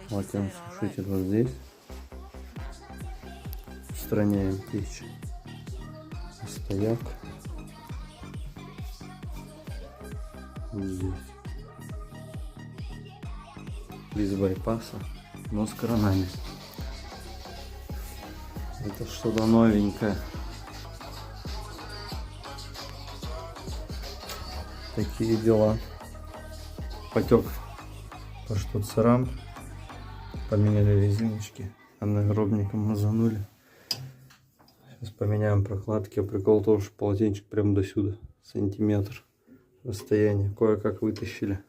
Полотенце сушитель вот здесь. Устраняем печь. Стояк. Вот здесь. Без байпаса, но с кранами. Это что-то новенькое. Такие дела. Потек по штуцерам. Поменяли резиночки. А нагробником мазанули. Сейчас поменяем прокладки. А прикол в том, что полотенчик прям до сюда. Сантиметр расстояние. Кое-как вытащили.